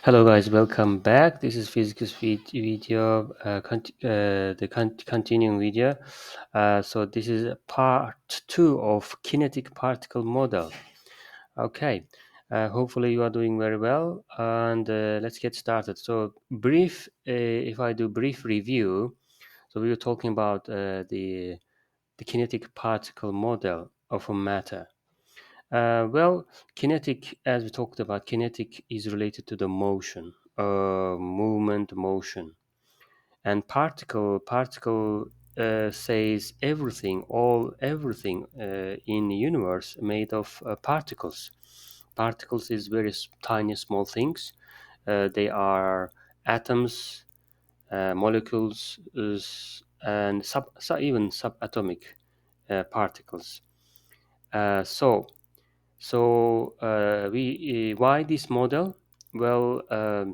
Hello guys, welcome back. This is physics video, continuing video. So this is part two of kinetic particle model. Okay, hopefully you are doing very well, and let's get started. So if I do brief review, so we were talking about the kinetic particle model of a matter. Well, kinetic, as we talked about, kinetic is related to the motion, movement, motion, and particle says everything, everything in the universe made of particles. Particles is very tiny, small things. They are atoms, molecules, and even subatomic particles. Uh, so we why this model? Well, uh,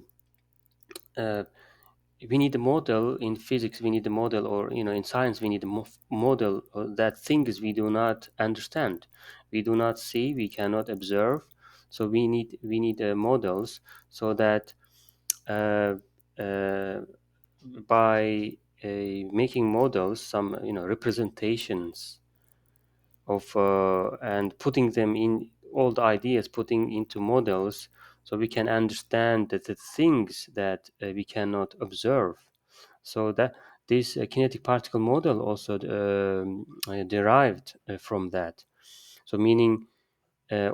we need a model in physics. We need a model, or in science, we need a model that things we do not understand, we do not see, we cannot observe. So we need models so that uh, uh, by making models, some representations of and putting them in all the ideas putting into models, so we can understand that the things that we cannot observe. So that this kinetic particle model also derived from that. So meaning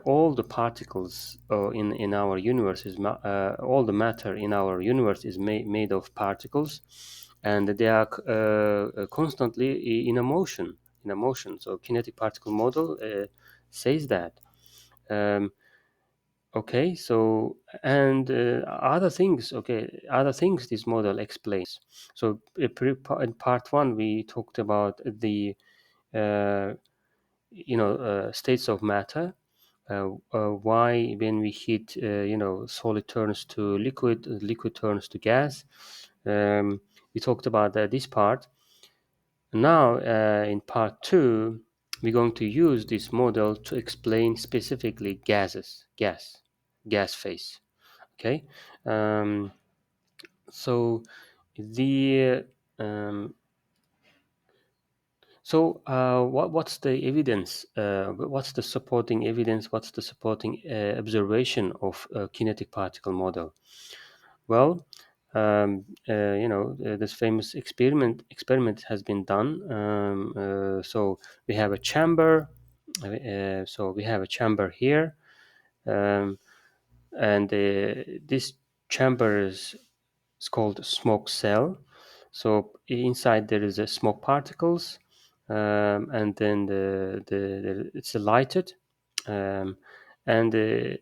all the particles in our universe all the matter in our universe is made of particles, and they are constantly in a motion. So kinetic particle model says that. um, okay, so and other things this model explains. So in part one we talked about the uh, states of matter, why when we heat, solid turns to liquid, liquid turns to gas. We talked about this part. Now, in part two, we're going to use this model to explain specifically gas phase. Okay, um, so the um, what's the evidence? What's the supporting evidence? What's the supporting observation of a kinetic particle model? Well, this famous experiment has been done. So we have a chamber. So we have a chamber here, um, and this chamber is it's called a smoke cell. So inside there is a smoke particles, and then it's lighted, um, and the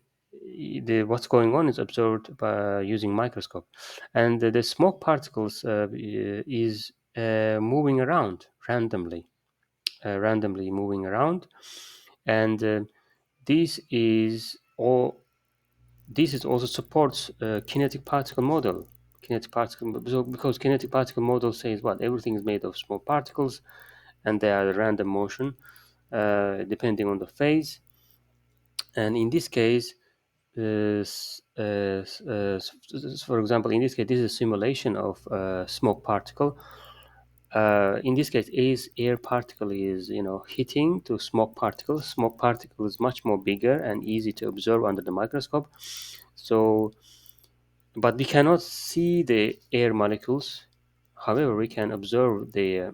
what's going on is observed by using microscope, and the smoke particles is moving around randomly moving around, and this is all this is also supports kinetic particle model. Because kinetic particle model says what everything is made of small particles, and they are random motion depending on the phase. And in this case, for example, in this case, this is a simulation of smoke particle. In this case, is air particle is hitting to smoke particle. Smoke particle is much more bigger and easy to observe under the microscope. So but we cannot see the air molecules. However, we can observe the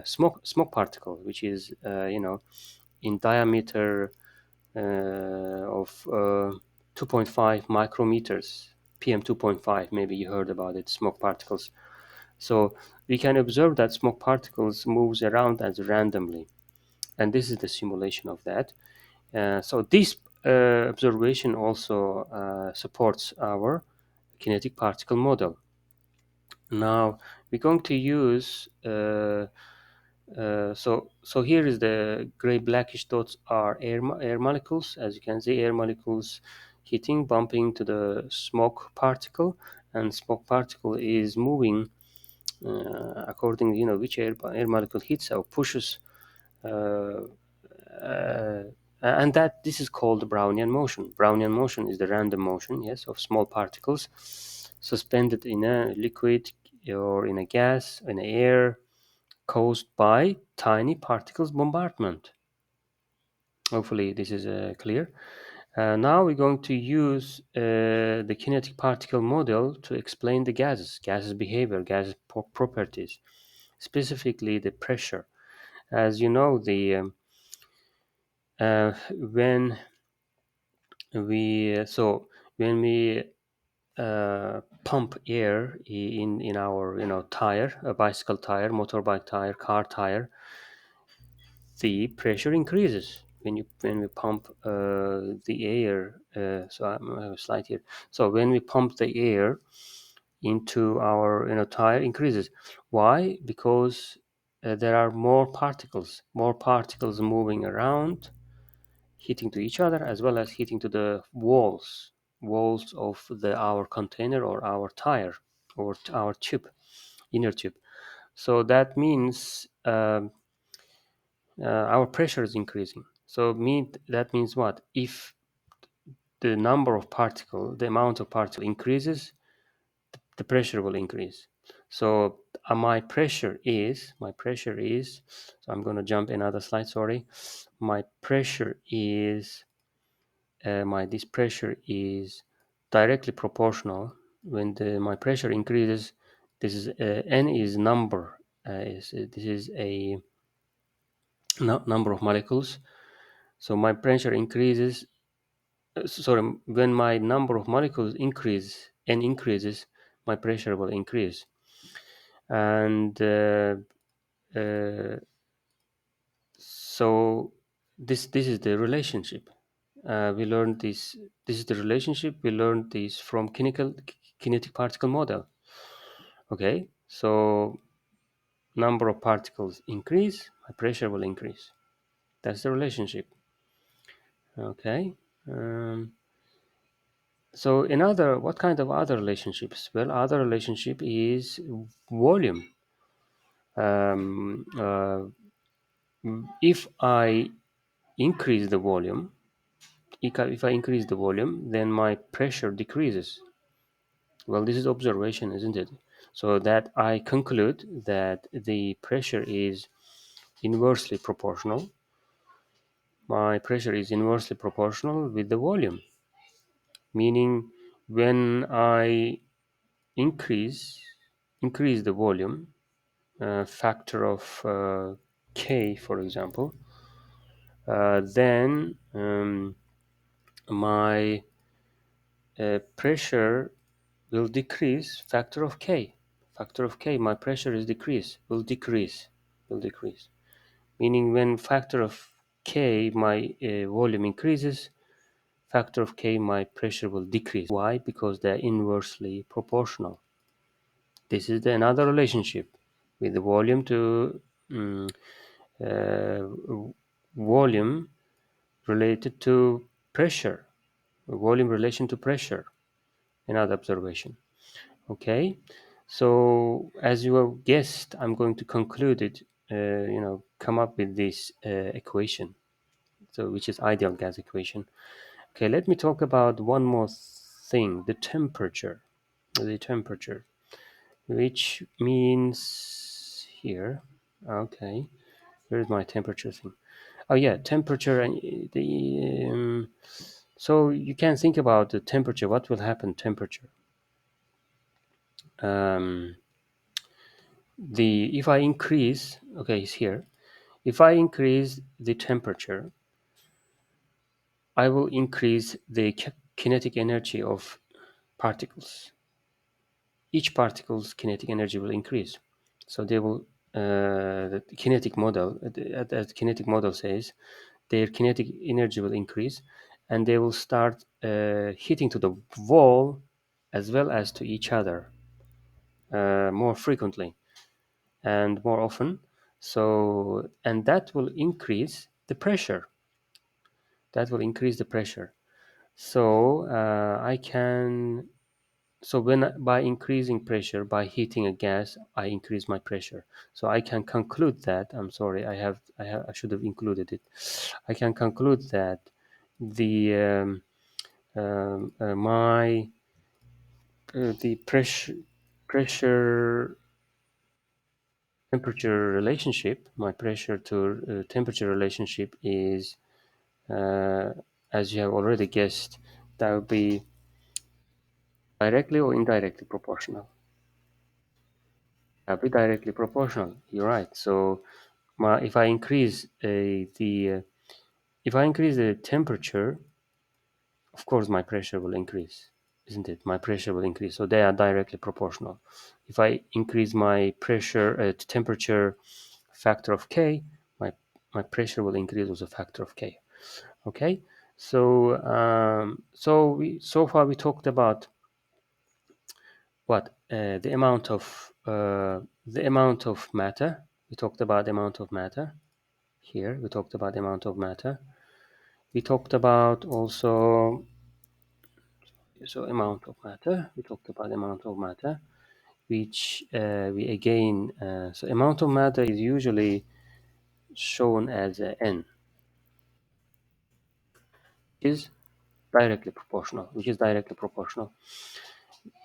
smoke particle, which is in diameter of 2.5 micrometers, PM 2.5. Maybe you heard about it, smoke particles. So we can observe that smoke particles moves around as randomly, and this is the simulation of that. So this observation also supports our kinetic particle model. Now we're going to use so here is the gray blackish dots are air molecules. As you can see, air molecules hitting, bumping to the smoke particle, and smoke particle is moving according which air molecule hits or pushes uh, uh, and that this is called Brownian motion. Brownian motion is the random motion, yes, of small particles suspended in a liquid or in a gas, in air, caused by tiny particles bombardment. Hopefully this is clear. Now we're going to use the kinetic particle model to explain the gases behavior, gases properties, specifically the pressure. As you know, when we pump air in our tire, a bicycle tire, motorbike tire, car tire, the pressure increases when we pump the air. So I have a slide here. So when we pump the air into our tire, increases. Why? Because there are more particles moving around, hitting to each other as well as hitting to the walls of our container or our tire or our tube, inner tube. So that means our pressure is increasing. So that means what? If the amount of particle increases, the pressure will increase. So my pressure is. So I'm going to jump another slide. Sorry, my pressure is my this pressure is directly proportional. When my pressure increases, this is n is number. This is a number of molecules. So my pressure increases. Sorry, when my number of molecules increases, my pressure will increase. And uh, so this is the relationship. We learned this. This is the relationship. We learned this from kinetic particle model. Okay, so number of particles increase, my pressure will increase. That's the relationship. Okay. Um, so what kind of other relationships? Well, other relationship is volume. Um, uh, if I increase the volume, if I increase the volume, then my pressure decreases. Well, this is observation, isn't it? So that I conclude that the pressure is inversely proportional. My pressure is inversely proportional with the volume, meaning when I increase increase the volume, factor of k, for example, then my pressure will decrease factor of k, my pressure is decrease will decrease will decrease, meaning when factor of k, my volume increases, factor of k, my pressure will decrease. Why? Because they're inversely proportional. This is another relationship with the volume to volume related to pressure, volume relation to pressure, another observation. Okay, so as you have guessed, I'm going to conclude it, come up with this equation, so which is ideal gas equation. Okay, let me talk about one more thing, the temperature. The temperature, which means here, okay, here's my temperature thing. Oh yeah, temperature and so you can think about the temperature. What will happen? Temperature. Um, the If I increase, okay, it's here. If I increase the temperature, I will increase the kinetic energy of particles. Each particle's kinetic energy will increase. So they will, the kinetic model, as the kinetic model says, their kinetic energy will increase, and they will start hitting to the wall as well as to each other more frequently and more often. So, and that will increase the pressure. That will increase the pressure. So I can So by increasing pressure, by heating a gas, I increase my pressure. So I can conclude that, I'm sorry, I should have included it. I can conclude that the my the pressure temperature relationship, my pressure to temperature relationship is, uh, as you have already guessed, that would be directly or indirectly proportional. That would be directly proportional. You're right. So if I increase if I increase the temperature, of course my pressure will increase, isn't it? My pressure will increase. So they are directly proportional. If I increase my pressure temperature factor of k, my pressure will increase with a factor of k. Okay. So so far we talked about what the amount of matter. We talked about the amount of matter here. We talked about the amount of matter. We talked about also amount of matter. We talked about amount of matter, which we again so amount of matter is usually shown as n, is directly proportional, which is directly proportional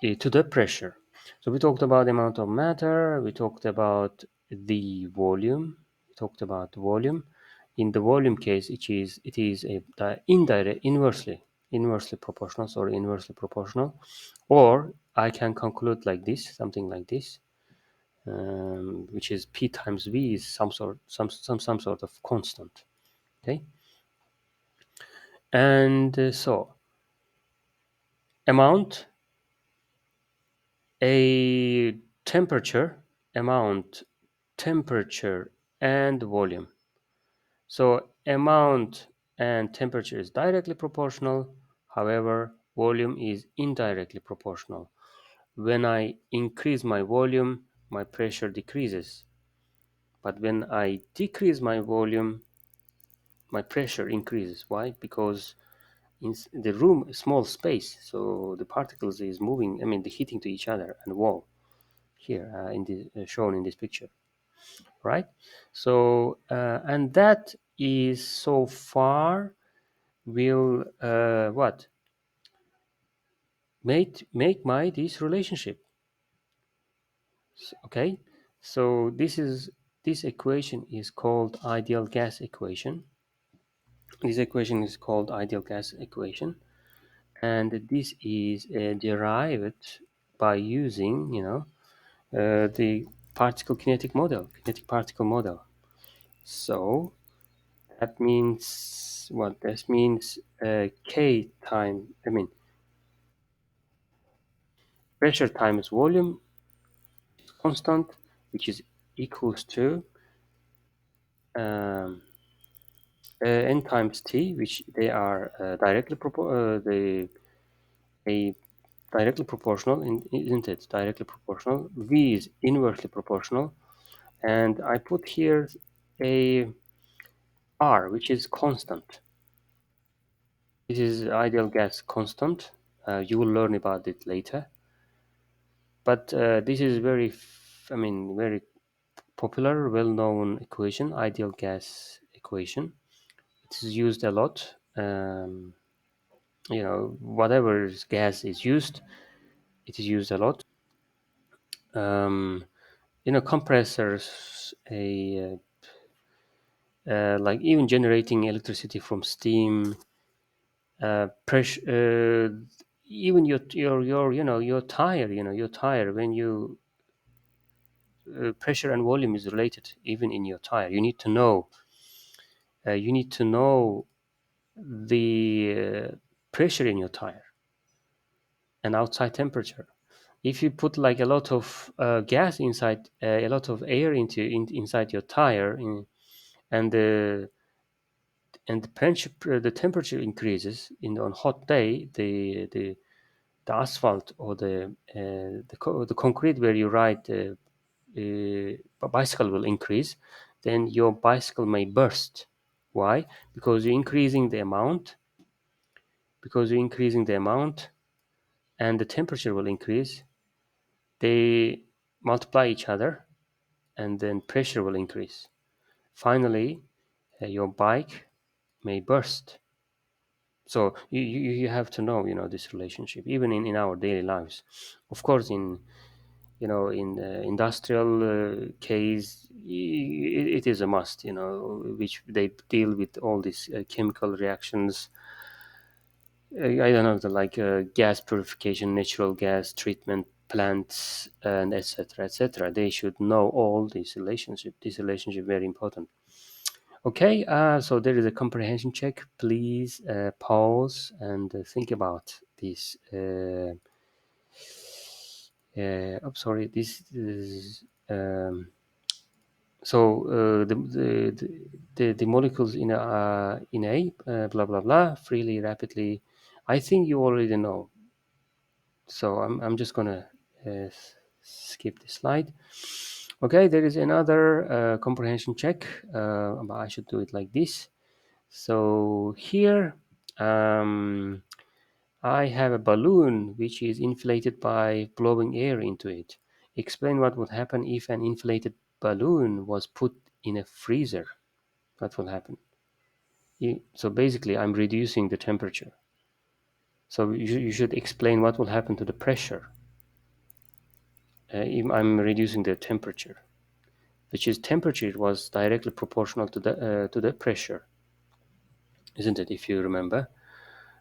to the pressure. So we talked about the amount of matter. We talked about the volume. We talked about volume. In the volume case, it is a indirect inversely proportional. Sorry, inversely proportional. Or I can conclude like this, something like this, which is P times V is some sort of constant. Okay, and so amount a temperature amount temperature and volume. So amount and temperature is directly proportional. However, volume is indirectly proportional. When I increase my volume, my pressure decreases. But when I decrease my volume, my pressure increases. Why? Because in the room, a small space, so the particles is moving. I mean, the hitting to each other and wall here in the shown in this picture, right? So and that is so far will what make my this relationship. Okay, so this equation is called ideal gas equation. This equation is called ideal gas equation, and this is derived by using the kinetic particle model. So that means what? That means k time. I mean pressure times volume constant, which is equals to um, n times t, which they are they directly proportional, isn't it? Directly proportional. V is inversely proportional, and I put here a R, which is constant. This is ideal gas constant. You will learn about it later. But this is very popular, well-known equation, ideal gas equation. It is used a lot. Whatever gas is used, it is used a lot. Um, compressors, like even generating electricity from steam, pressure, even your tire, your tire when you pressure and volume is related even in your tire. You need to know the pressure in your tire and outside temperature. If you put like a lot of gas inside, a lot of air inside your tire, and the temperature increases on hot day, the asphalt or the concrete where you ride the bicycle will increase, then your bicycle may burst. Why? Because you're increasing the amount, because you're increasing the amount and the temperature will increase. They multiply each other, and then pressure will increase. Finally, your bike may burst. So you have to know, this relationship, even in our daily lives. Of course, in industrial case, it is a must, which they deal with all these chemical reactions. I don't know, the like gas purification, natural gas treatment plants, and etc. etc. They should know all this relationship. This relationship very important. Okay, so there is a comprehension check. Please pause and think about this. I'm sorry. This is so the molecules in a blah blah blah freely rapidly. I think you already know. So I'm just gonna skip this slide. Okay, there is another comprehension check. But I should do it like this. So here I have a balloon which is inflated by blowing air into it. Explain what would happen if an inflated balloon was put in a freezer. What will happen? So basically, I'm reducing the temperature. So you should explain what will happen to the pressure. If I'm reducing the temperature, which is temperature was directly proportional to the pressure, isn't it? If you remember.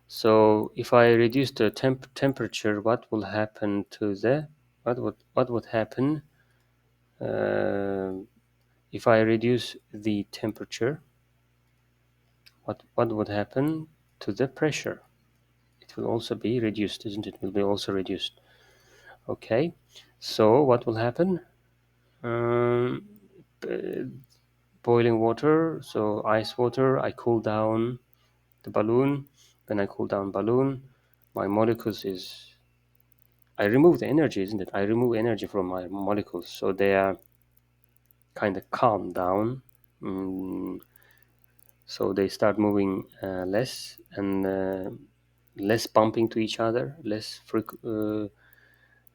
So if I reduce the temperature, what will happen to the what would happen uh, if I reduce the temperature? What would happen to the pressure? It will also be reduced, isn't it? Will be also reduced. Okay. So what will happen? Um, Boiling water, so ice water. I cool down the balloon. When I cool down balloon, my molecules is I remove the energy, isn't it? I remove energy from my molecules, so they are kind of calm down. Mm, so they start moving less and less bumping to each other,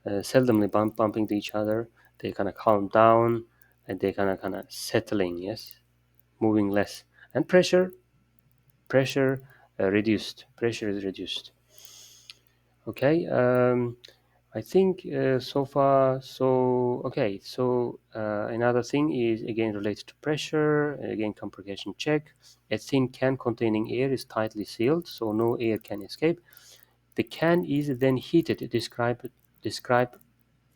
seldomly bumping to each other. They kind of calm down and they kind of settling, yes, moving less, and pressure reduced. Pressure is reduced. Okay. I think so far, so okay. So another thing is again related to pressure. Again, compression check. A thin can containing air is tightly sealed, so no air can escape. The can is then heated. Describe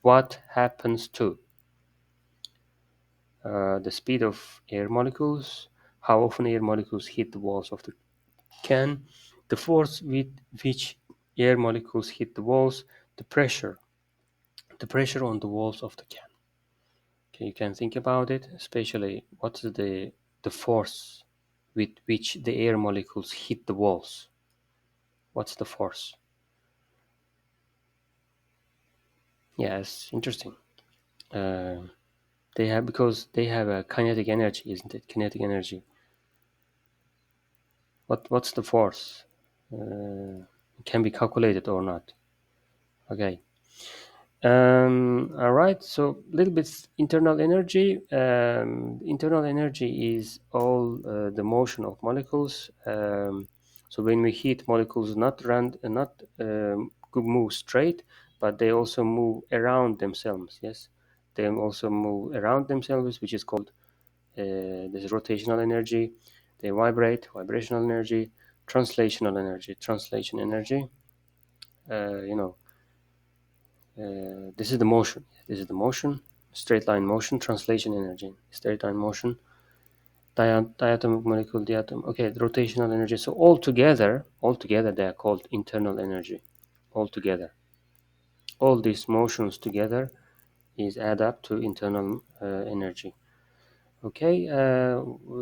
what happens to the speed of air molecules, how often air molecules hit the walls of the can, the force with which air molecules hit the walls, the pressure on the walls of the can. Okay, you can think about it, especially what's the force with which the air molecules hit the walls. What's the force? Yes, interesting. Uh, they have because they have a kinetic energy, isn't it? Kinetic energy. What's the force? It can be calculated or not. Okay. All right, so a little bit internal energy. Internal energy is all the motion of molecules. So when we heat molecules, not move straight, but they also move around themselves. Yes, they also move around themselves, which is called this rotational energy. They vibrate, vibrational energy, translation energy. You know, this is the motion. This is the motion, straight line motion, translation energy, straight line motion, diatomic molecule, diatom. Okay, the rotational energy. So all together, they are called internal energy. All these motions together is add up to internal energy. Okay,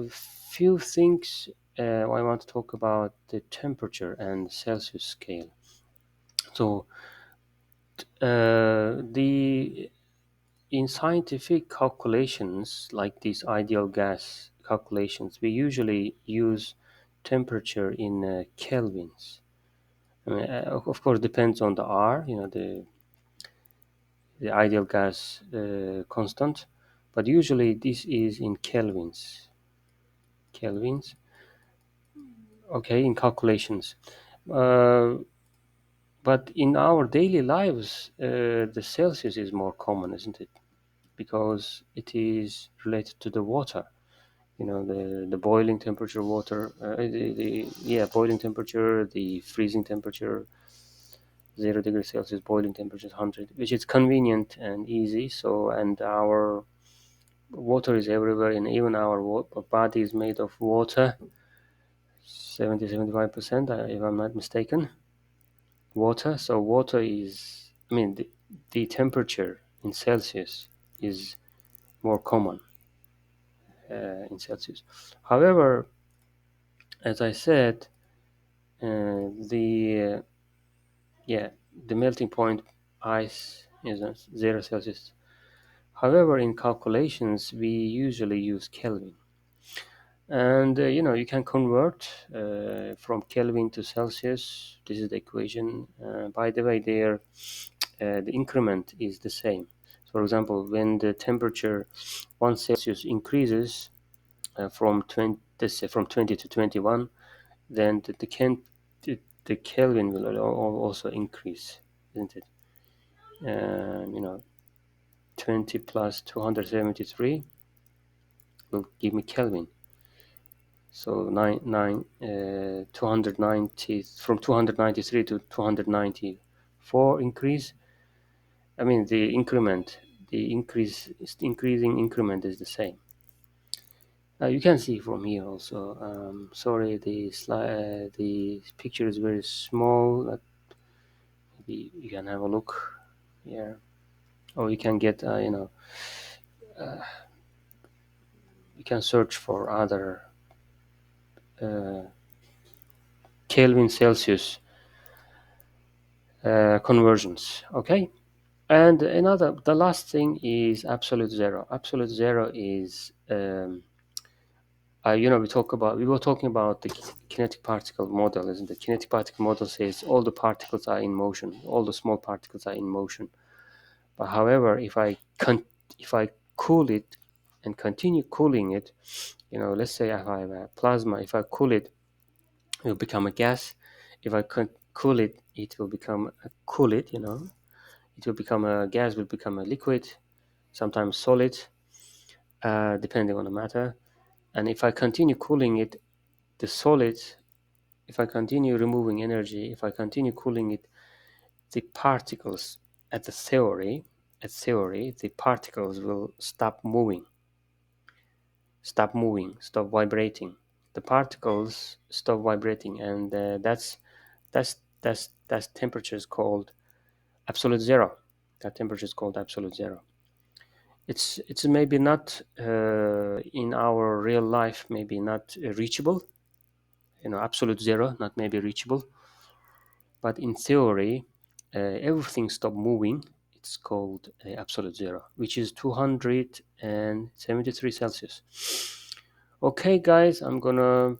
few things I want to talk about the temperature and Celsius scale. So the in scientific calculations like these ideal gas calculations, we usually use temperature in kelvins. I mean, of course, depends on the R, the ideal gas constant, but usually this is in kelvins. Kelvins, okay, in calculations. Uh, but in our daily lives, the Celsius is more common, isn't it? Because it is related to the water. The boiling temperature water, boiling temperature, the freezing temperature, 0 degrees Celsius, boiling temperature is 100, which is convenient and easy. So, and our water is everywhere, and even our body is made of water, 70-75%, if I'm not mistaken, water. So water is, I mean, the temperature in Celsius is more common in Celsius. However, as I said, the yeah, the melting point ice is 0 Celsius. However, in calculations, we usually use Kelvin. And you can convert from Kelvin to Celsius. This is the equation. By the way, the increment is the same. So, for example, when the temperature 1 Celsius increases from 20 to 21, then the Kelvin will also increase, isn't it? 20 plus 273 will give me Kelvin. So 290, from 293 to 294 increase. I mean increasing increment is the same. You can see from here also. Sorry, the picture is very small. Maybe you can have a look here, or you can get you can search for other uh, Kelvin Celsius conversions. Okay. And the last thing is absolute zero. Absolute zero is, we were talking about the kinetic particle model, isn't it? Kinetic particle model says all the particles are in motion, all the small particles are in motion. But however, if I cool it and continue cooling it, let's say if I have a plasma, if I cool it, it will become a gas. If I cool it, it will become a coolit, it will become a gas, will become a liquid, sometimes solid, depending on the matter. And if I continue cooling it, the solid, if I continue removing energy, if I continue cooling it, the particles at the theory, the particles will stop vibrating. The particles stop vibrating, and that's temperature is called absolute zero. That temperature is called absolute zero. It's maybe not in our real life, maybe not reachable, absolute zero, not maybe reachable, but in theory, everything stop moving. It's called absolute zero, which is 273 Celsius. Okay, guys, I'm gonna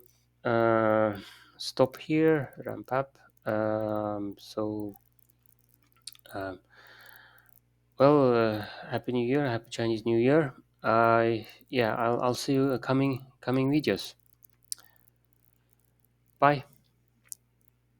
stop here, ramp up. So um, Happy New Year, Happy Chinese New Year. I'll see you coming videos. Bye.